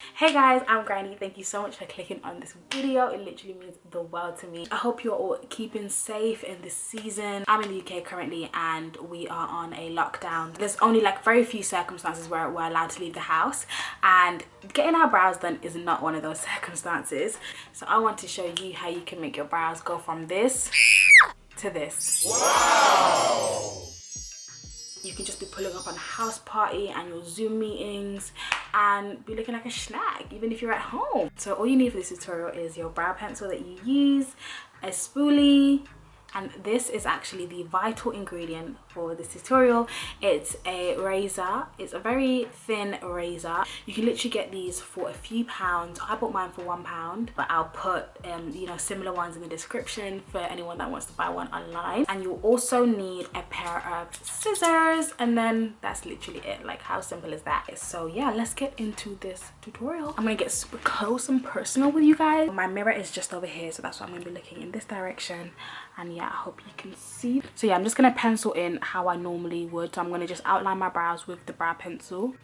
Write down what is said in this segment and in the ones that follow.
Hey guys, I'm Granny. Thank you so much for clicking on this video. It literally means the world to me. I hope you're all keeping safe in this season. I'm in the UK currently and we are on a lockdown. There's only like very few circumstances where we're allowed to leave the house, and getting our brows done is not one of those circumstances. So I want to show you how you can make your brows go from this to this. Wow! You can just be pulling up on a house party and your Zoom meetings and be looking like a schnack, even if you're at home. So all you need for this tutorial is your brow pencil that you use, a spoolie, and this is actually the vital ingredient for this tutorial. It's a razor. It's a very thin razor. You can literally get these for a few pounds. I bought mine for £1, but I'll put similar ones in the description for anyone that wants to buy one online. And you'll also need a pair of scissors, and then that's literally it. Like, how simple is that? So yeah, let's get into this tutorial. I'm gonna get super close and personal with you guys. My mirror is just over here, so that's why I'm gonna be looking in this direction. And yeah, I hope you can see. So yeah, I'm just gonna pencil in how I normally would. So I'm gonna just outline my brows with the brow pencil.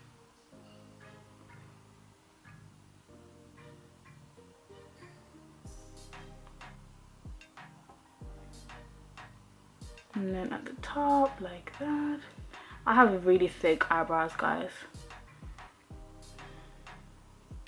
And then at the top, like that. I have really thick eyebrows, guys.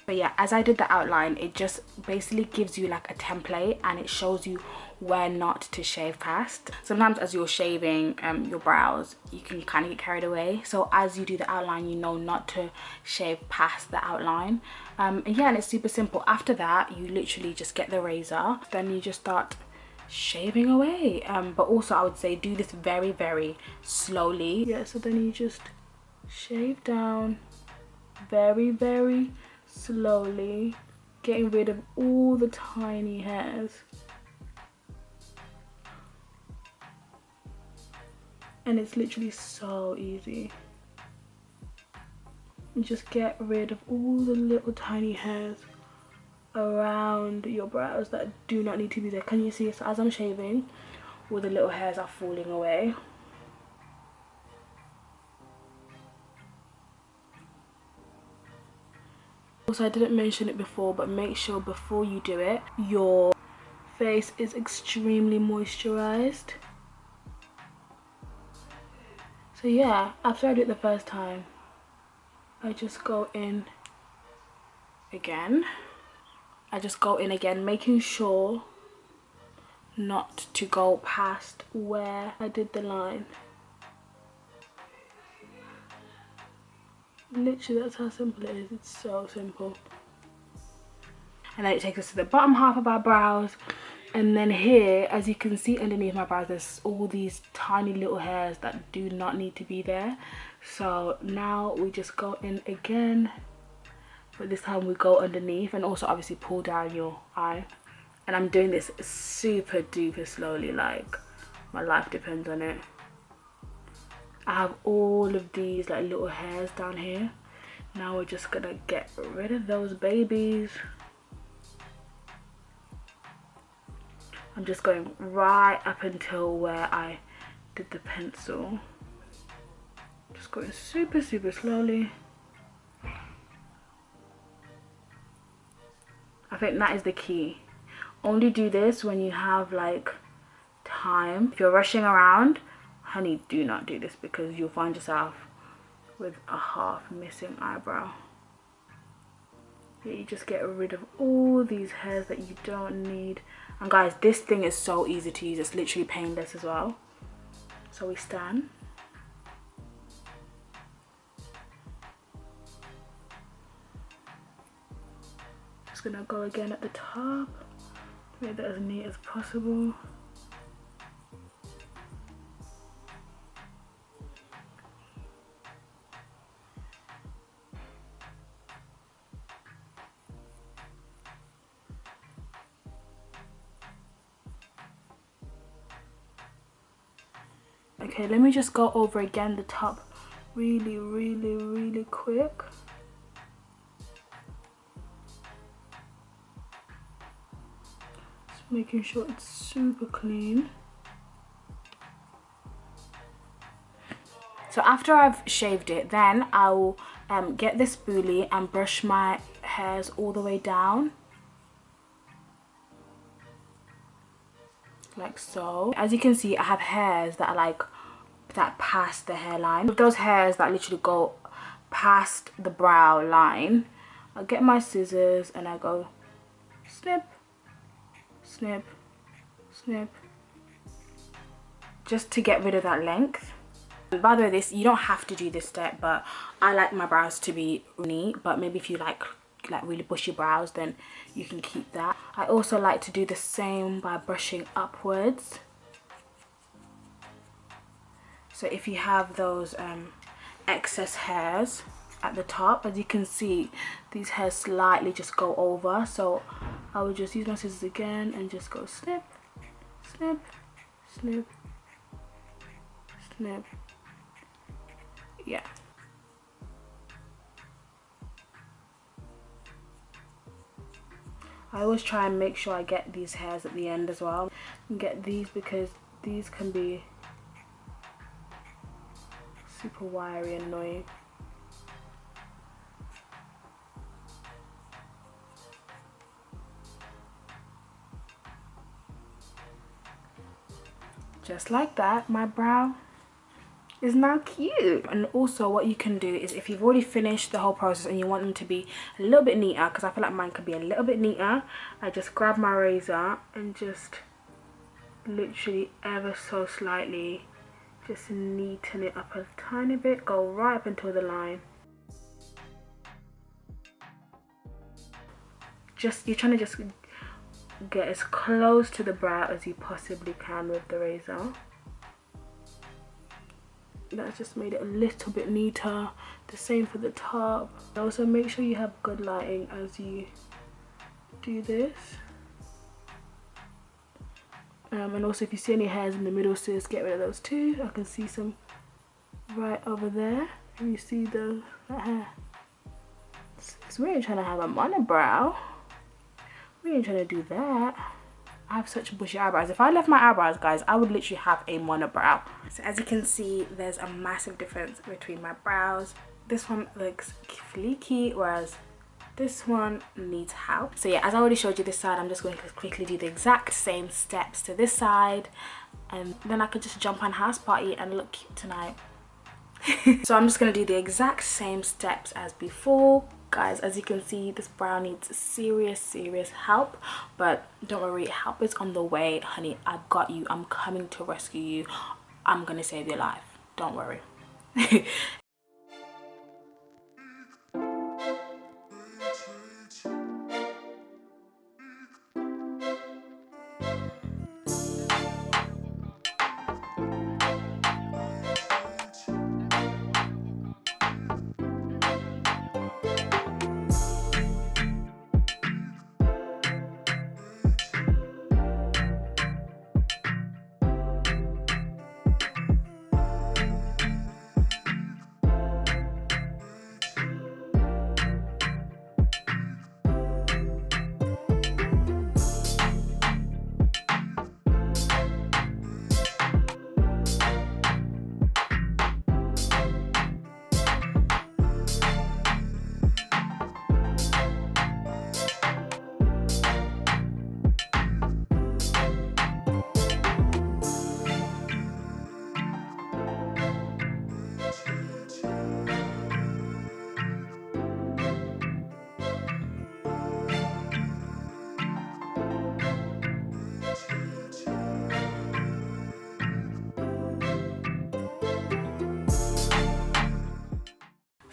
But yeah, as I did the outline, it just basically gives you like a template and it shows you where not to shave past. Sometimes as you're shaving your brows, you can kind of get carried away. So as you do the outline, you know not to shave past the outline. And yeah, and it's super simple. After that, you literally just get the razor. Then you just start shaving away. But also I would say do this very, very slowly. Yeah, so then you just shave down very, very slowly, getting rid of all the tiny hairs. And it's literally so easy. And just get rid of all the little tiny hairs around your brows that do not need to be there. Can you see? So as I'm shaving, all the little hairs are falling away. Also, I didn't mention it before, but make sure before you do it, your face is extremely moisturized. So yeah, after I do it the first time, I just go in again. Making sure not to go past where I did the line. Literally, that's how simple it is. It's so simple. And then it takes us to the bottom half of our brows. And then here, as you can see underneath my brows, there's all these tiny little hairs that do not need to be there. So now we just go in again, but this time we go underneath and also obviously pull down your eye. And I'm doing this super duper slowly, like my life depends on it. I have all of these like little hairs down here. Now we're just gonna get rid of those babies. I'm just going right up until where I did the pencil. Just going super, super slowly. I think that is the key. Only do this when you have like time. If you're rushing around, honey, do not do this because you'll find yourself with a half missing eyebrow. Yeah, you just get rid of all these hairs that you don't need. And guys, this thing is so easy to use. It's literally painless as well. So we stand. Just gonna go again at the top. Make that as neat as possible. Okay, let me just go over again the top really, really, really quick. Just making sure it's super clean. So after I've shaved it, then I'll get the spoolie and brush my hairs all the way down, like so. As you can see, I have hairs that are like that past the hairline. With those hairs that literally go past the brow line, I get my scissors and I go snip, snip, snip, just to get rid of that length. And by the way, you don't have to do this step, but I like my brows to be neat. But maybe if you like really bushy brows, then you can keep that. I also like to do the same by brushing upwards. So if you have those excess hairs at the top, as you can see, these hairs slightly just go over. So I would just use my scissors again and just go snip, snip, snip, snip. Yeah. I always try and make sure I get these hairs at the end as well. And get these because these can be super wiry and annoying. Just like that, my brow is now cute. And also what you can do is, if you've already finished the whole process and you want them to be a little bit neater, because I feel like mine could be a little bit neater, I just grab my razor and just literally ever so slightly just neaten it up a tiny bit, go right up until the line. You're trying to just get as close to the brow as you possibly can with the razor. That's just made it a little bit neater. The same for the top. Also make sure you have good lighting as you do this. And also if you see any hairs in the middle, sis, get rid of those too. I can see some right over there. Can you see that hair? So we ain't trying to have a monobrow. We ain't trying to do that. I have such bushy eyebrows. If I left my eyebrows, guys, I would literally have a monobrow. So as you can see, there's a massive difference between my brows. This one looks fleeky, whereas this one needs help. So yeah, as I already showed you this side, I'm just going to quickly do the exact same steps to this side, and then I could just jump on house party and look cute tonight. So I'm just going to do the exact same steps as before. Guys, as you can see, this brow needs serious help, but don't worry, help is on the way, honey. I've got you. I'm coming to rescue you. I'm gonna save your life, don't worry.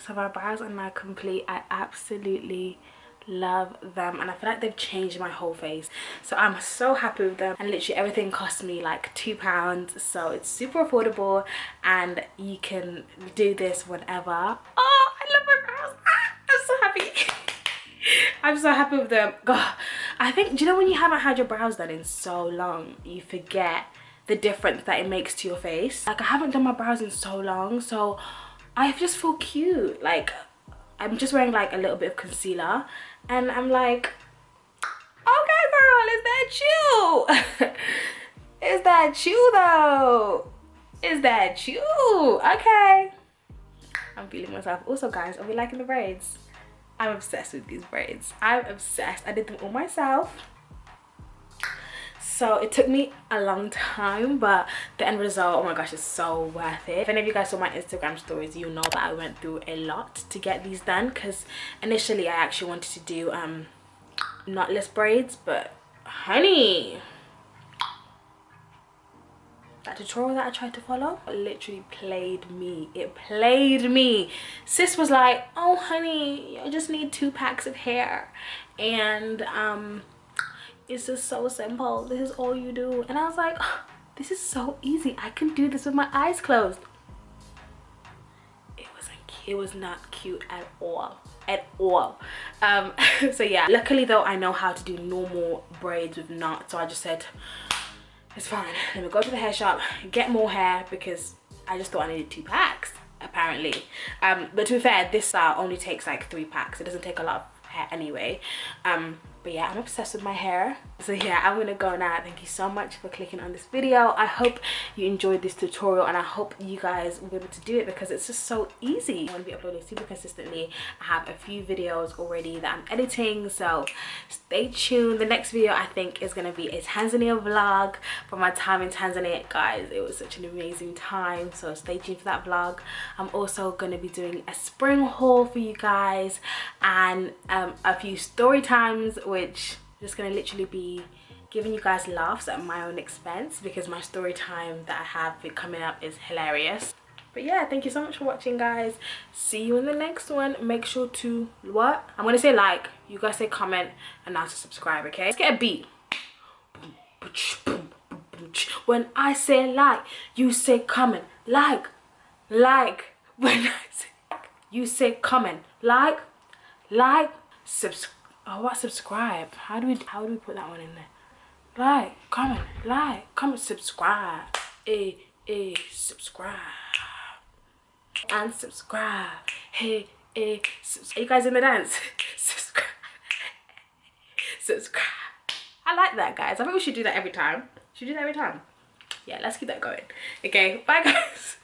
So my brows are now complete. I absolutely love them, and I feel like they've changed my whole face. So I'm so happy with them, and literally everything cost me like £2, so it's super affordable, and you can do this whenever. Oh, I love my brows. I'm so happy. I'm so happy with them. God, I think, do you know when you haven't had your brows done in so long, you forget the difference that it makes to your face. Like, I haven't done my brows in so long, so I just feel cute. Like, I'm just wearing like a little bit of concealer, and I'm like, okay girl, is that you? Is that you though? Is that you? Okay, I'm feeling myself. Also guys, are we liking the braids? I'm obsessed with these braids. I'm obsessed. I did them all myself. So it took me a long time, but the end result, oh my gosh, is so worth it. If any of you guys saw my Instagram stories, you know that I went through a lot to get these done, because initially I actually wanted to do knotless braids, but honey, that tutorial that I tried to follow literally played me. It played me. Sis was like, oh honey, you just need 2 packs of hair, and it's just so simple. This is all you do. And I was like, oh, this is so easy. I can do this with my eyes closed. It was not cute at all. At all. So yeah, luckily though, I know how to do normal braids with knots, so I just said, it's fine, let me go to the hair shop, get more hair, because I just thought I needed 2 packs apparently. But to be fair, this style only takes like 3 packs. It doesn't take a lot of hair anyway. But yeah, I'm obsessed with my hair. So yeah, I'm gonna go now. Thank you so much for clicking on this video. I hope you enjoyed this tutorial, and I hope you guys will be able to do it, because it's just so easy. I want to be uploading super consistently. I have a few videos already that I'm editing, so stay tuned. The next video I think is gonna be a Tanzania vlog from my time in Tanzania. Guys, it was such an amazing time, so stay tuned for that vlog. I'm also gonna be doing a spring haul for you guys, and a few story times, which just gonna literally be giving you guys laughs at my own expense, because my story time that I have coming up is hilarious. But yeah, thank you so much for watching, guys. See you in the next one. Make sure to what? I'm gonna say like, you guys say comment, and now to subscribe, okay? Let's get a beat. When I say like, you say comment. Like. When I say, you say comment. Like, subscribe. Oh, what subscribe? How do we put that one in there? Like, comment, subscribe. Subscribe. And subscribe. Hey, are you guys in the dance? Subscribe. I like that, guys. I think we should do that every time. Should we do that every time? Yeah, let's keep that going. Okay, bye guys.